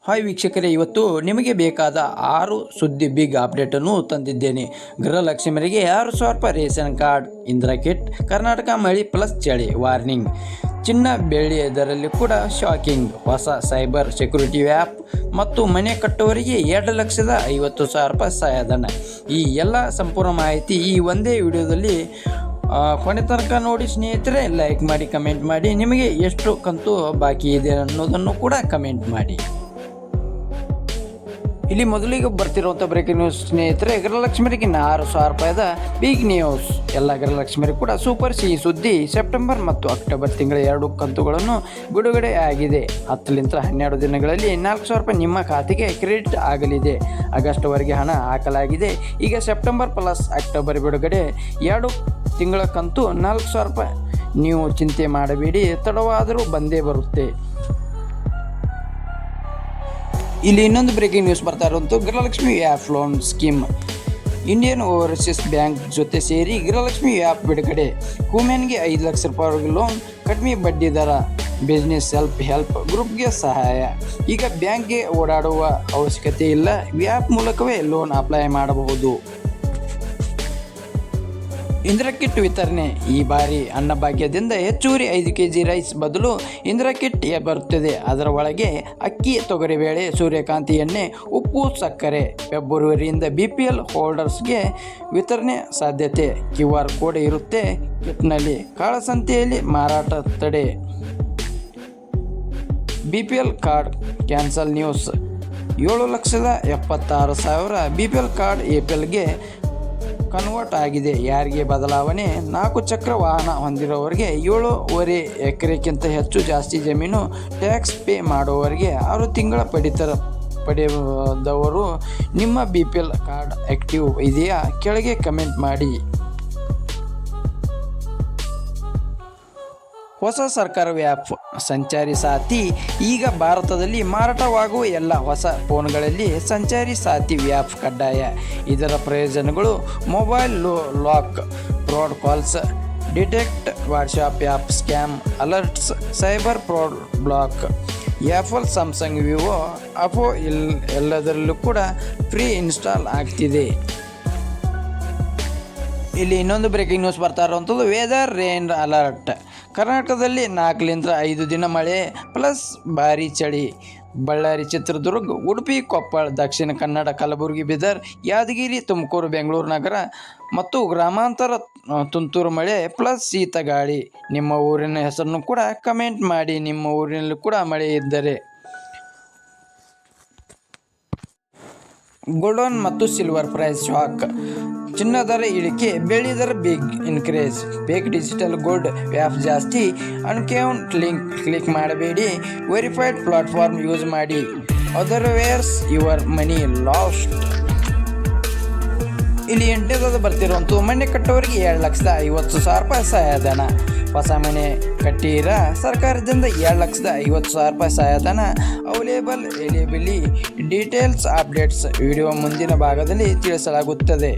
Hi ವೀಕ್ಷಕರೇ, ಇವತ್ತು ನಿಮಗೆ ಬೇಕಾದ 6 ಸುದ್ದಿ ಬಿಗ್ ಅಪ್ಡೇಟನ್ನು ತಂದಿದ್ದೇನೆ. ಗೃಹಲಕ್ಷ್ಮಿಯರಿಗೆ 6,000 ರೂಪಾಯಿ ration card, Indira kit, Karnataka ಮಳೆ ಪ್ಲಸ್ ಚಳಿ ವಾರ್ನಿಂಗ್, ಚಿನ್ನ ಬೆಳ್ಳಿ ಇದರಲ್ಲಿ ಕೂಡ ಶಾಕಿಂಗ್, ಹೊಸ ಸೈಬರ್ ಸೆಕ್ಯೂರಿಟಿ ಆ್ಯಪ್ ಮತ್ತು ಮನೆ ಕಟ್ಟುವವರಿಗೆ 2,50,000 ರೂಪಾಯಿ ಸಹಾಯಧನ. ಈ ಎಲ್ಲ ಸಂಪೂರ್ಣ ಮಾಹಿತಿ ಈ ಒಂದೇ ವಿಡಿಯೋದಲ್ಲಿ ಕೊನೆ ತನಕ ನೋಡಿ ಸ್ನೇಹಿತರೆ. ಲೈಕ್ ಮಾಡಿ, ಕಮೆಂಟ್ ಮಾಡಿ, ನಿಮಗೆ ಎಷ್ಟು ಕಂತು ಬಾಕಿ ಇದೆ ಅನ್ನೋದನ್ನು ಕೂಡ ಕಮೆಂಟ್ ಮಾಡಿ. ಇಲ್ಲಿ ಮೊದಲಿಗೆ ಬರ್ತಿರುವಂಥ ಬ್ರೇಕಿಂಗ್ ನ್ಯೂಸ್ ಸ್ನೇಹಿತರೆ, ಗೃಹಲಕ್ಷ್ಮಿಯರಿಗೆ 6,000 ರೂಪಾಯಿದ ಬಿಗ್ ನ್ಯೂಸ್. ಎಲ್ಲ ಗೃಹಲಕ್ಷ್ಮಿಯರಿಗೆ ಕೂಡ ಸೂಪರ್ ಸಿಹಿ ಸುದ್ದಿ. ಸೆಪ್ಟೆಂಬರ್ ಮತ್ತು ಅಕ್ಟೋಬರ್ ತಿಂಗಳ 2 ಕಂತುಗಳನ್ನು ಬಿಡುಗಡೆ ಆಗಿದೆ. 10ರಿಂದ 12 ದಿನಗಳಲ್ಲಿ 4,000 ರೂಪಾಯಿ ನಿಮ್ಮ ಖಾತೆಗೆ ಕ್ರೆಡಿಟ್ ಆಗಲಿದೆ. ಆಗಸ್ಟ್ವರೆಗೆ ಹಣ ಹಾಕಲಾಗಿದೆ. ಈಗ ಸೆಪ್ಟೆಂಬರ್ ಪ್ಲಸ್ ಅಕ್ಟೋಬರ್ ಬಿಡುಗಡೆ 2 ತಿಂಗಳ ಕಂತು 4,000 ರೂಪಾಯಿ. ನೀವು ಚಿಂತೆ ಮಾಡಬೇಡಿ, ತಡವಾದರೂ ಬಂದೇ ಬರುತ್ತೆ. ಇಲ್ಲಿ ಇನ್ನೊಂದು ಬ್ರೇಕಿಂಗ್ ನ್ಯೂಸ್ ಬರ್ತಾ ಇರುವಂಥ Gruhalakshmi app loan scheme. Indian overseas bank ಜೊತೆ ಸೇರಿ ಗೃಹಲಕ್ಷ್ಮಿ ಆ್ಯಪ್ ಬಿಡುಗಡೆ. ವುಮೆನ್ಗೆ 5 ಲಕ್ಷ ರೂಪಾಯಿವರೆಗೆ ಲೋನ್, ಕಡಿಮೆ ಬಡ್ಡಿ ದರ, ಬಿಸ್ನೆಸ್ ಸೆಲ್ಫ್ ಹೆಲ್ಪ್ ಗ್ರೂಪ್ಗೆ ಸಹಾಯ. ಈಗ ಬ್ಯಾಂಕ್ಗೆ ಓಡಾಡುವ ಅವಶ್ಯಕತೆ ಇಲ್ಲ, ಆ್ಯಪ್ ಮೂಲಕವೇ ಲೋನ್ ಅಪ್ಲೈ ಮಾಡಬಹುದು. ಇಂದಿರಾ ಕಿಟ್ ವಿತರಣೆ. ಈ ಬಾರಿ ಅನ್ನಭಾಗ್ಯದಿಂದ ಹೆಚ್ಚುವರಿ 5 kg ರೈಸ್ ಬದಲು ಇಂದಿರಾ ಕಿಟ್ ಬರುತ್ತದೆ. ಅದರ ಒಳಗೆ ಅಕ್ಕಿ, ತೊಗರಿಬೇಳೆ, ಸೂರ್ಯಕಾಂತಿ ಎಣ್ಣೆ, ಉಪ್ಪು, ಸಕ್ಕರೆ. ಫೆಬ್ರವರಿಯಿಂದ BPL ಹೋಲ್ಡರ್ಸ್ಗೆ ವಿತರಣೆ ಸಾಧ್ಯತೆ. QR ಕೋಡ್ ಇರುತ್ತೆ ಕಿಟ್ನಲ್ಲಿ. ಕಾಳಸಂತೆಯಲ್ಲಿ ಮಾರಾಟ ತಡೆ. BPL card cancel news. 7,76,000 BPL card ಏಪ್ರಿಲ್ಗೆ ಕನ್ವರ್ಟ್ ಆಗಿದೆ. ಯಾರಿಗೆ ಬದಲಾವಣೆ? 4 ಚಕ್ರ ವಾಹನ ಹೊಂದಿರೋವರಿಗೆ, 7.5 ಎಕರೆಗಿಂತ ಜಾಸ್ತಿ ಜಮೀನು, ಟ್ಯಾಕ್ಸ್ ಪೇ ಮಾಡುವವರಿಗೆ, 6 ತಿಂಗಳ ಪಡೆದವರು. ನಿಮ್ಮ BPL ಕಾರ್ಡ್ ಆ್ಯಕ್ಟಿವ್ ಇದೆಯಾ? ಕೆಳಗೆ ಕಮೆಂಟ್ ಮಾಡಿ. ಹೊಸ ಸರ್ಕಾರ ಆ್ಯಪ್ ಸಂಚಾರಿ ಸಾಥಿ. ಈಗ ಭಾರತದಲ್ಲಿ ಮಾರಾಟವಾಗುವ ಎಲ್ಲ ಹೊಸ ಫೋನ್ಗಳಲ್ಲಿ ಸಂಚಾರಿ ಸಾಥಿ ಆ್ಯಪ್ ಕಡ್ಡಾಯ. ಇದರ ಪ್ರಯೋಜನಗಳು: mobile lock, fraud calls detect, WhatsApp app scam alerts, cyber fraud block. Apple, Samsung, Vivo, Oppo ಎಲ್ಲದರಲ್ಲೂ ಕೂಡ ಫ್ರೀ ಇನ್ಸ್ಟಾಲ್ ಆಗ್ತಿದೆ. ಇಲ್ಲಿ ಇನ್ನೊಂದು ಬ್ರೇಕಿಂಗ್ ನ್ಯೂಸ್ ಬರ್ತಾ ಇರುವಂಥದ್ದು ವೆದರ್ ರೇನ್ ಅಲರ್ಟ್. ಕರ್ನಾಟಕದಲ್ಲಿ 4ರಿಂದ 5 ದಿನ ಮಳೆ ಪ್ಲಸ್ ಭಾರೀ ಚಳಿ. ಬಳ್ಳಾರಿ, ಚಿತ್ರದುರ್ಗ, ಉಡುಪಿ, ಕೊಪ್ಪಳ, ದಕ್ಷಿಣ ಕನ್ನಡ, ಕಲಬುರಗಿ, ಬೀದರ್, ಯಾದಗಿರಿ, ತುಮಕೂರು, ಬೆಂಗಳೂರು ನಗರ ಮತ್ತು ಗ್ರಾಮಾಂತರ ತುಂತುರು ಮಳೆ ಪ್ಲಸ್ ಶೀತ ಗಾಳಿ. ನಿಮ್ಮ ಊರಿನ ಹೆಸರನ್ನು ಕೂಡ ಕಮೆಂಟ್ ಮಾಡಿ, ನಿಮ್ಮ ಊರಿನಲ್ಲಿ ಕೂಡ ಮಳೆ ಇದ್ದರೆ. ಗೋಲ್ಡನ್ ಮತ್ತು ಸಿಲ್ವರ್ ಪ್ರೈಸ್ ಶಾಕ್. ಚಿನ್ನ ದರ ಇಳಿಕೆ, ಬೆಳ್ಳಿ ದರ ಬಿಗ್ ಇನ್ಕ್ರೀಸ್. ಬೇಕ್ ಡಿಜಿಟಲ್ ಗೋಲ್ಡ್ ಆ್ಯಪ್ ಜಾಸ್ತಿ. ಅನ್ಕೌಂಟ್ ಲಿಂಕ್ ಕ್ಲಿಕ್ ಮಾಡಬೇಡಿ. ವೆರಿಫೈಡ್ ಪ್ಲಾಟ್ಫಾರ್ಮ್ ಯೂಸ್ ಮಾಡಿ. Otherwise your money last. ಇಲ್ಲಿ 8ನೇದಾದ ಬರ್ತಿರುವಂಥ ಮನೆ ಕಟ್ಟೋರಿಗೆ 2,50,000 ರೂಪಾಯಿ ಸಹಾಯಧನ. ಹೊಸ ಮನೆ ಕಟ್ಟಿರ ಸರ್ಕಾರದಿಂದ 2,50,000 ರೂಪಾಯಿ ಸಹಾಯಧನ ಎಲಿಜಿಬಿಲಿ. ಡೀಟೇಲ್ಸ್ ಅಪ್ಡೇಟ್ಸ್ ವಿಡಿಯೋ ಮುಂದಿನ ಭಾಗದಲ್ಲಿ ತಿಳಿಸಲಾಗುತ್ತದೆ.